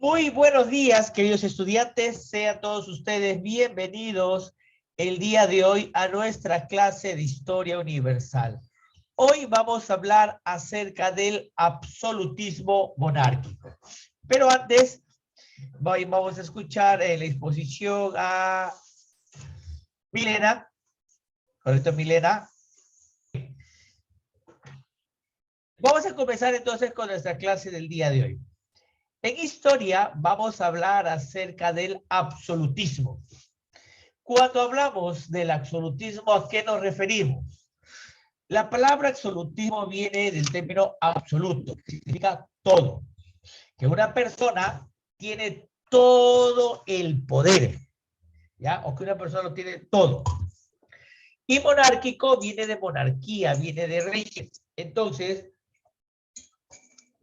Muy buenos días, queridos estudiantes. Sean todos ustedes bienvenidos el día de hoy a nuestra clase de Historia Universal. Hoy vamos a hablar acerca del absolutismo monárquico. Pero antes, vamos a escuchar la exposición a Milena. ¿Correcto, Milena? Vamos a comenzar entonces con nuestra clase del día de hoy. En historia vamos a hablar acerca del absolutismo. Cuando hablamos del absolutismo, ¿a qué nos referimos? La palabra absolutismo viene del término absoluto, que significa todo. Que una persona tiene todo el poder, ¿ya? O que una persona lo tiene todo. Y monárquico viene de monarquía, viene de reyes. Entonces,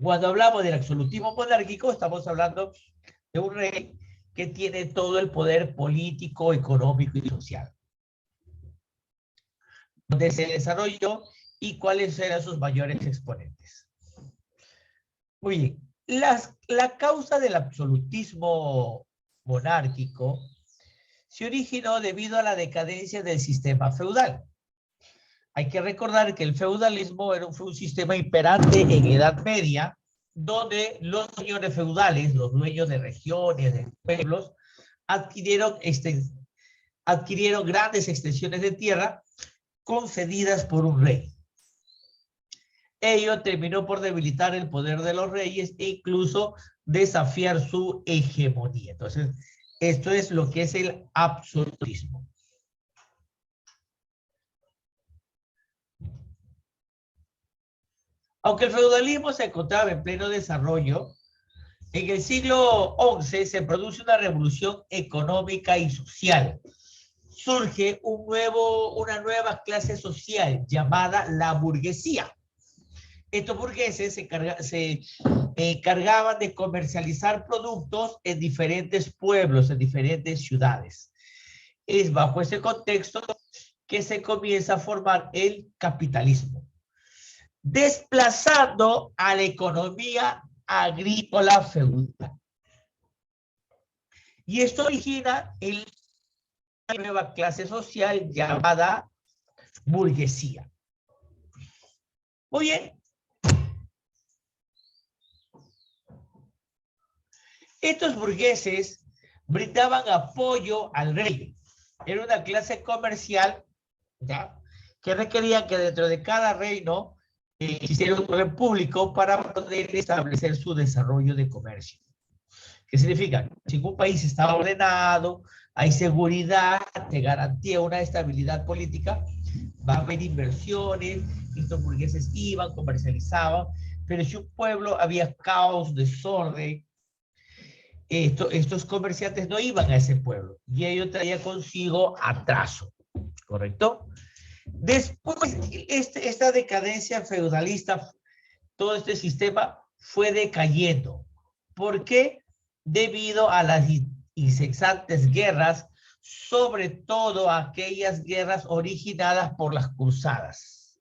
cuando hablamos del absolutismo monárquico, estamos hablando de un rey que tiene todo el poder político, económico y social. Donde se desarrolló y cuáles eran sus mayores exponentes. Muy bien. La causa del absolutismo monárquico se originó debido a la decadencia del sistema feudal. Hay que recordar que el feudalismo fue un sistema imperante en Edad Media, donde los señores feudales, los dueños de regiones, de pueblos, adquirieron grandes extensiones de tierra concedidas por un rey. Ello terminó por debilitar el poder de los reyes e incluso desafiar su hegemonía. Entonces, esto es lo que es el absolutismo. Aunque el feudalismo se encontraba en pleno desarrollo, en el siglo XI se produce una revolución económica y social. Surge una nueva clase social llamada la burguesía. Estos burgueses se encargaban de comercializar productos en diferentes pueblos, en diferentes ciudades. Es bajo ese contexto que se comienza a formar el capitalismo, desplazando a la economía agrícola feudal. Y esto origina una nueva clase social llamada burguesía. Muy bien. Estos burgueses brindaban apoyo al rey. Era una clase comercial, ¿ya?, que requerían que dentro de cada reino existiera un orden público para poder establecer su desarrollo de comercio. ¿Qué significa? Si un país está ordenado, hay seguridad, te garantía una estabilidad política, va a haber inversiones, estos burgueses iban, comercializaban, pero si un pueblo había caos, desorden, estos comerciantes no iban a ese pueblo y ello traía consigo atraso, ¿correcto? Después, esta decadencia feudalista, todo este sistema fue decayendo. ¿Por qué? Debido a las incesantes guerras, sobre todo aquellas guerras originadas por las cruzadas.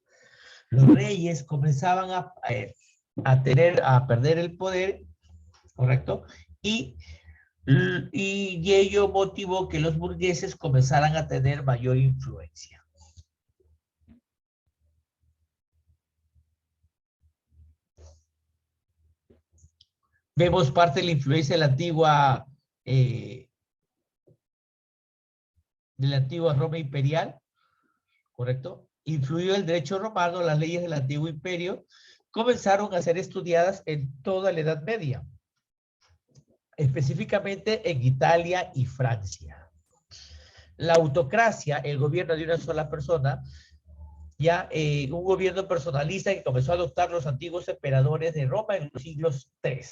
Los reyes comenzaban a perder el poder, ¿correcto? Y ello motivó que los burgueses comenzaran a tener mayor influencia. Vemos parte de la influencia de la antigua Roma imperial, ¿correcto? Influyó el derecho romano, las leyes del antiguo imperio comenzaron a ser estudiadas en toda la Edad Media, específicamente en Italia y Francia. La autocracia, el gobierno de una sola persona, un gobierno personalista que comenzó a adoptar los antiguos emperadores de Roma en los siglos III.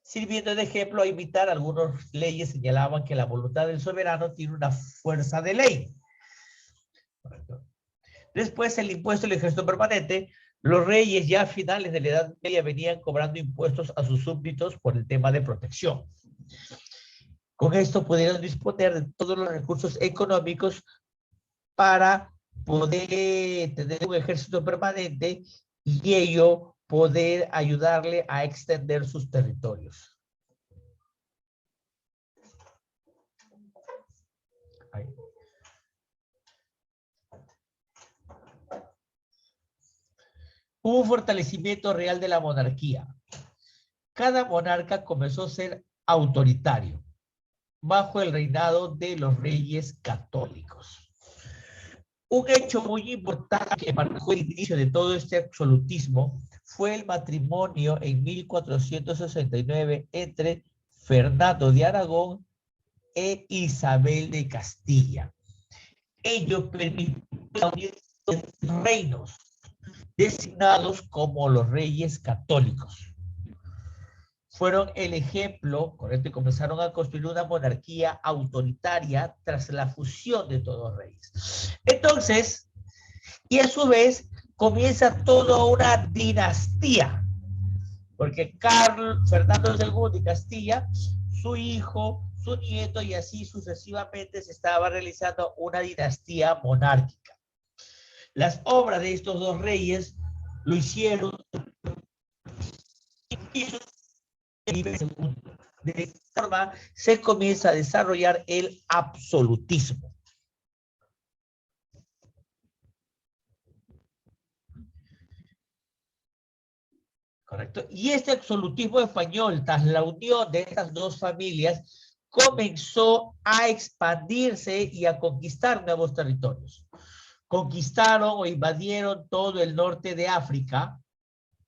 Sirviendo de ejemplo a imitar, algunas leyes señalaban que la voluntad del soberano tiene una fuerza de ley. Después, el impuesto del ejército permanente. Los reyes ya a finales de la Edad Media venían cobrando impuestos a sus súbditos por el tema de protección. Con esto pudieron disponer de todos los recursos económicos para poder tener un ejército permanente y ello poder ayudarle a extender sus territorios. Ahí. Hubo un fortalecimiento real de la monarquía. Cada monarca comenzó a ser autoritario bajo el reinado de los reyes católicos. Un hecho muy importante que marcó el inicio de todo este absolutismo fue el matrimonio en 1469 entre Fernando de Aragón e Isabel de Castilla. Ello permitió la unión de reinos designados como los reyes católicos. Fueron el ejemplo, con esto comenzaron a construir una monarquía autoritaria tras la fusión de todos los reyes. Entonces, y a su vez, comienza toda una dinastía, porque Fernando II de Castilla, su hijo, su nieto, y así sucesivamente se estaba realizando una dinastía monárquica. Las obras de estos dos reyes lo hicieron de esta forma se comienza a desarrollar el absolutismo. ¿Correcto? Y este absolutismo español, tras la unión de estas dos familias, comenzó a expandirse y a conquistar nuevos territorios. Conquistaron o invadieron todo el norte de África,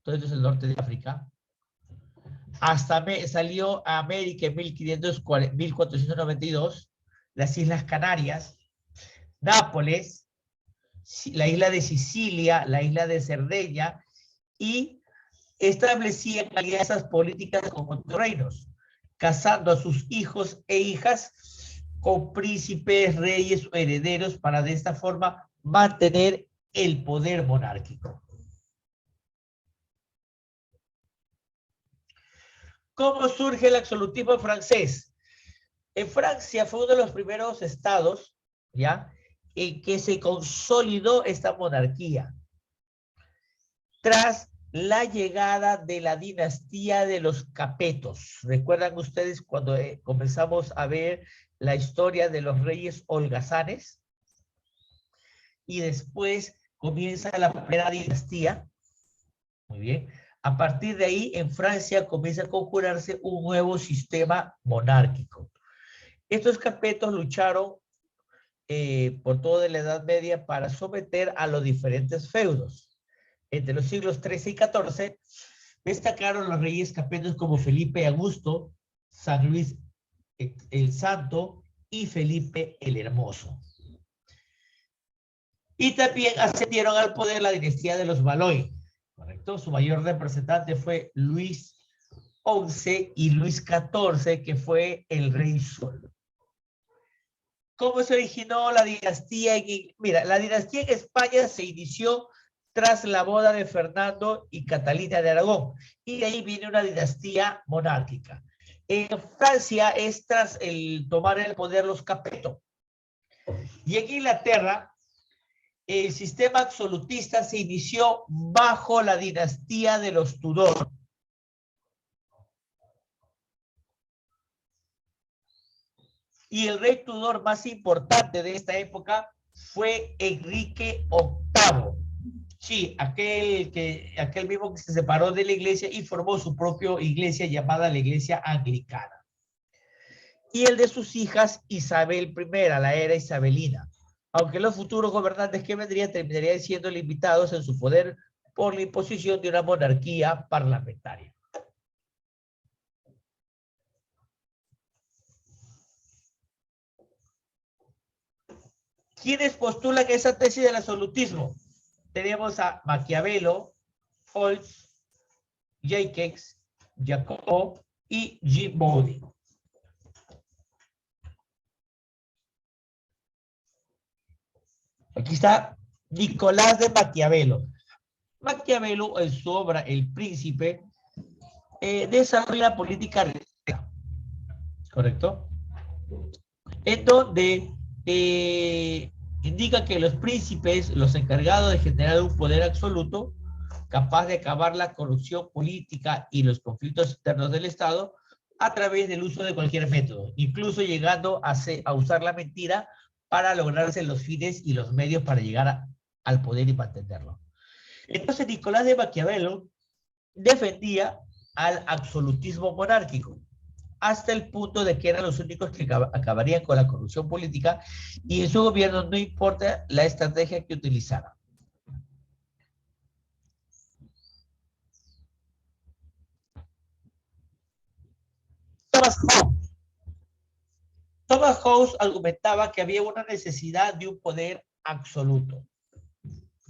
todo esto es el norte de África, hasta salió a América en 1492, las Islas Canarias, Nápoles, la isla de Sicilia, la isla de Cerdeña, y establecían alianzas políticas con otros reinos, casando a sus hijos e hijas con príncipes, reyes o herederos para de esta forma mantener el poder monárquico. ¿Cómo surge el absolutismo francés? En Francia fue uno de los primeros estados, ¿ya?, en que se consolidó esta monarquía. Tras la llegada de la dinastía de los Capetos. ¿Recuerdan ustedes cuando comenzamos a ver la historia de los reyes holgazanes? Y después comienza la primera dinastía. Muy bien. A partir de ahí, en Francia comienza a conjurarse un nuevo sistema monárquico. Estos Capetos lucharon por toda la Edad Media para someter a los diferentes feudos. Entre los siglos XIII y XIV, destacaron los reyes capetos como Felipe Augusto, San Luis el Santo y Felipe el Hermoso. Y también ascendieron al poder la dinastía de los Valois, ¿correcto? Su mayor representante fue Luis XI y Luis XIV, que fue el rey Sol. ¿Cómo se originó la dinastía? Mira, la dinastía en España se inició tras la boda de Fernando y Catalina de Aragón, y de ahí viene una dinastía monárquica. En Francia es tras el tomar el poder los Capeto, y en Inglaterra el sistema absolutista se inició bajo la dinastía de los Tudor. Y el rey Tudor más importante de esta época fue Enrique VIII. Sí, aquel mismo que se separó de la iglesia y formó su propia iglesia llamada la iglesia anglicana. Y el de sus hijas Isabel I, la era isabelina. Aunque los futuros gobernantes que vendrían terminarían siendo limitados en su poder por la imposición de una monarquía parlamentaria. ¿Quiénes postulan esa tesis del absolutismo? Tenemos a Maquiavelo, Holtz, Jacques, Jacob y Jim Bowden. Aquí está Nicolás de Maquiavelo. Maquiavelo, en su obra El Príncipe, desarrolla la política real, ¿correcto? En donde indica que los príncipes, los encargados de generar un poder absoluto, capaz de acabar la corrupción política y los conflictos internos del Estado a través del uso de cualquier método, incluso llegando a usar la mentira para lograrse los fines y los medios para llegar al poder y mantenerlo. Entonces Nicolás de Maquiavelo defendía al absolutismo monárquico, hasta el punto de que eran los únicos que acabarían con la corrupción política y en su gobierno no importa la estrategia que utilizara. Thomas Hobbes argumentaba que había una necesidad de un poder absoluto,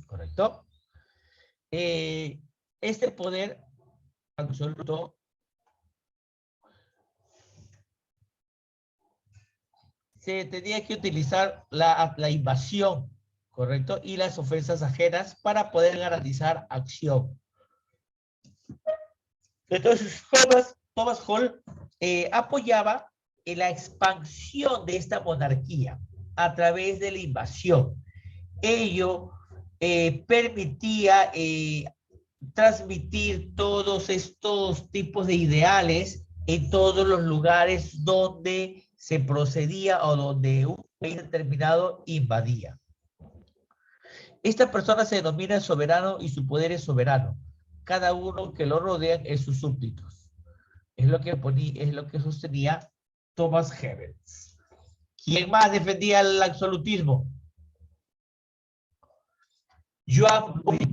¿correcto? Este poder absoluto se tenía que utilizar la invasión, ¿correcto? Y las ofensas ajenas para poder garantizar acción. Entonces, Thomas Hobbes apoyaba la expansión de esta monarquía a través de la invasión. Ello permitía transmitir todos estos tipos de ideales en todos los lugares donde se procedía o donde un país determinado invadía. Esta persona se denomina soberano y su poder es soberano. Cada uno que lo rodean es sus súbditos. Es lo que sostenía Thomas Hobbes. ¿Quién más defendía el absolutismo? Joan Boyd.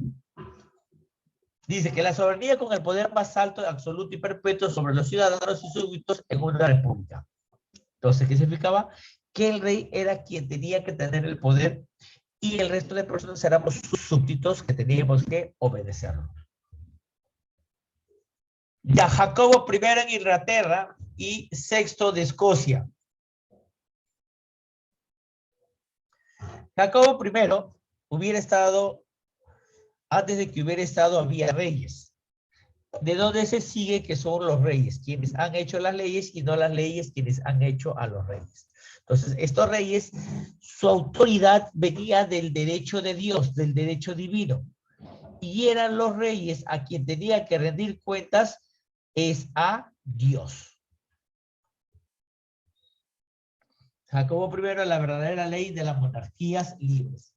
Dice que la soberanía con el poder más alto, absoluto y perpetuo sobre los ciudadanos y súbditos en una república. Entonces, ¿qué significaba? Que el rey era quien tenía que tener el poder y el resto de personas éramos sus súbditos que teníamos que obedecerlo. Ya Jacobo I en Inglaterra y Sexto de Escocia. Jacobo I hubiera estado, antes de que hubiera estado, había reyes. ¿De dónde se sigue que son los reyes? Quienes han hecho las leyes y no las leyes quienes han hecho a los reyes. Entonces, estos reyes, su autoridad venía del derecho de Dios, del derecho divino. Y eran los reyes a quien tenía que rendir cuentas es a Dios. Jacobo I, la verdadera ley de las monarquías libres.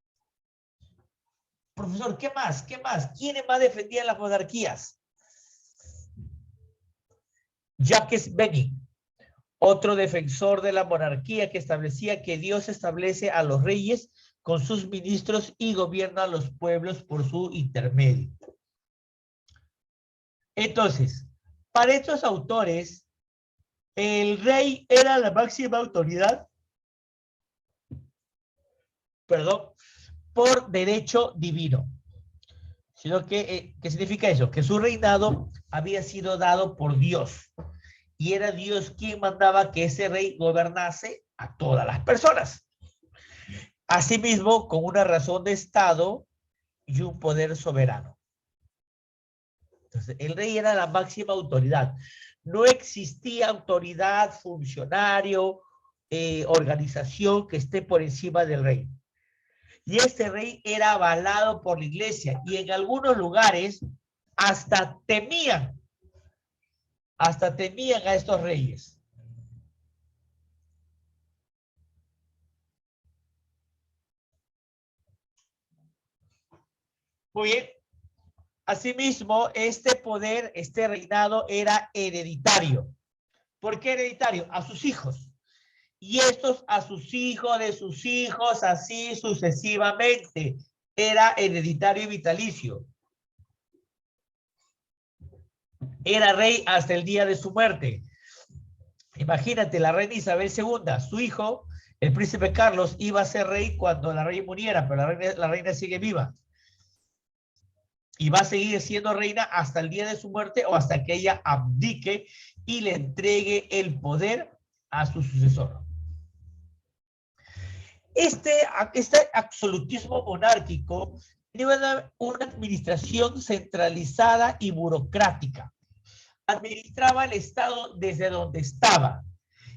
Profesor, ¿qué más? ¿Qué más? ¿Quiénes más defendían las monarquías? Jacques Benin, otro defensor de la monarquía que establecía que Dios establece a los reyes con sus ministros y gobierna a los pueblos por su intermedio. Entonces, para estos autores, el rey era la máxima autoridad, perdón, por derecho divino. Sino que, ¿qué significa eso? Que su reinado había sido dado por Dios. Y era Dios quien mandaba que ese rey gobernase a todas las personas. Asimismo, con una razón de Estado y un poder soberano. Entonces, el rey era la máxima autoridad. No existía autoridad, funcionario, organización que esté por encima del rey. Y este rey era avalado por la iglesia y en algunos lugares hasta temían a estos reyes. Muy bien. Asimismo, este poder, este reinado era hereditario. ¿Por qué hereditario? A sus hijos. Y estos a sus hijos, de sus hijos, así sucesivamente. Era hereditario y vitalicio. Era rey hasta el día de su muerte. Imagínate, la reina Isabel II, su hijo, el príncipe Carlos, iba a ser rey cuando la reina muriera, pero la reina sigue viva. Y va a seguir siendo reina hasta el día de su muerte o hasta que ella abdique y le entregue el poder a su sucesor. Este absolutismo monárquico tiene una administración centralizada y burocrática. Administraba el Estado desde donde estaba.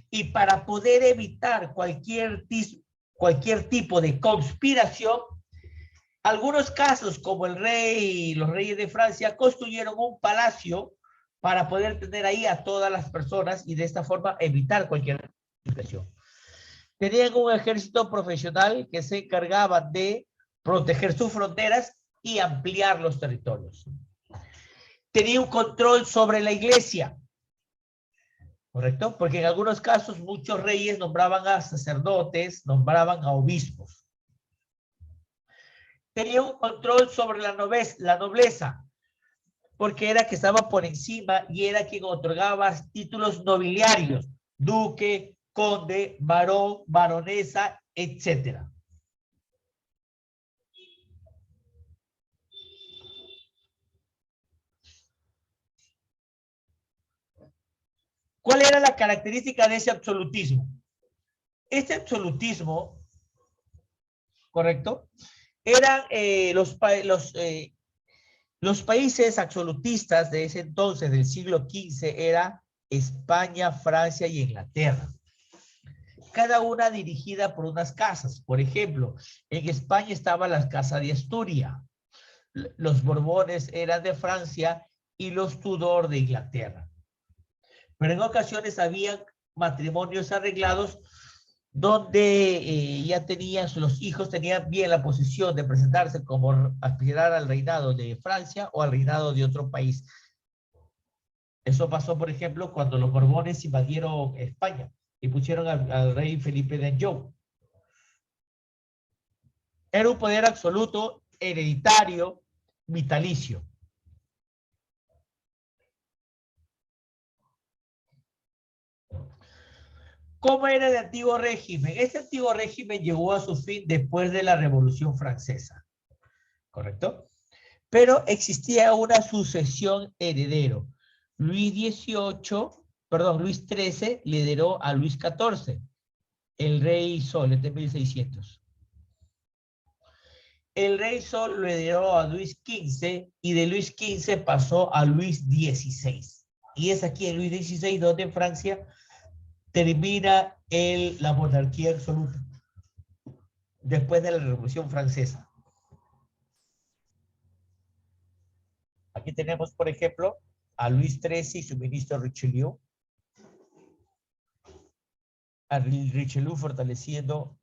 Y para poder evitar cualquier tipo de conspiración, algunos casos, como el rey y los reyes de Francia, construyeron un palacio para poder tener ahí a todas las personas y de esta forma evitar cualquier conspiración. Tenían un ejército profesional que se encargaba de proteger sus fronteras y ampliar los territorios. Tenía un control sobre la iglesia, ¿correcto? Porque en algunos casos muchos reyes nombraban a sacerdotes, nombraban a obispos. Tenía un control sobre la nobleza, porque era que estaba por encima y era quien otorgaba títulos nobiliarios, duque, conde, varón, baronesa, etcétera. ¿Cuál era la característica de ese absolutismo? Este absolutismo, ¿correcto? Eran los países absolutistas de ese entonces, del siglo XV, era España, Francia y Inglaterra. Cada una dirigida por unas casas. Por ejemplo, en España estaba la Casa de Asturias, los Borbones eran de Francia y los Tudor de Inglaterra. Pero en ocasiones había matrimonios arreglados donde ya tenían, los hijos tenían bien la posición de presentarse como aspirar al reinado de Francia o al reinado de otro país. Eso pasó, por ejemplo, cuando los Borbones invadieron España y pusieron al rey Felipe de Anjou. Era un poder absoluto, hereditario, vitalicio. ¿Cómo era el antiguo régimen? Este antiguo régimen llegó a su fin después de la Revolución Francesa, ¿correcto? Pero existía una sucesión heredero. Luis XIII lideró a Luis XIV, el rey Sol, de 1600. El rey Sol lideró a Luis XV y de Luis XV pasó a Luis XVI. Y es aquí en Luis XVI donde en Francia termina la monarquía absoluta después de la Revolución Francesa. Aquí tenemos, por ejemplo, a Luis XIII y su ministro Richelieu. A Richelieu fortaleciendo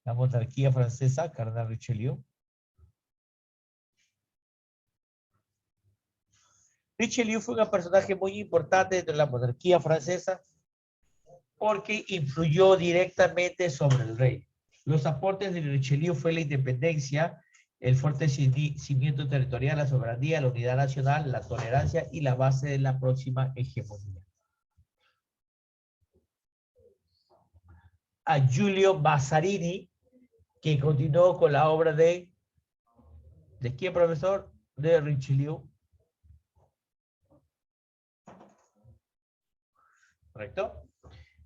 la monarquía francesa, Cardenal Richelieu. Richelieu fue un personaje muy importante dentro de la monarquía francesa porque influyó directamente sobre el rey. Los aportes de Richelieu fue la independencia, el fortalecimiento territorial, la soberanía, la unidad nacional, la tolerancia y la base de la próxima hegemonía. A Giulio Mazarini, que continuó con la obra ¿de quién, profesor? De Richelieu. ¿Correcto?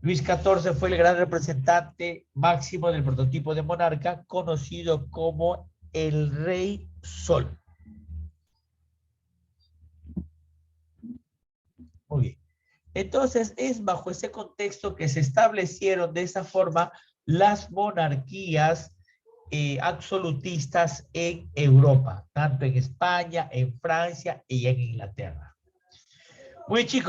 Luis XIV fue el gran representante máximo del prototipo de monarca, conocido como el Rey Sol. Muy bien. Entonces, es bajo ese contexto que se establecieron de esa forma las monarquías absolutistas en Europa, tanto en España, en Francia y en Inglaterra. Muy chicos.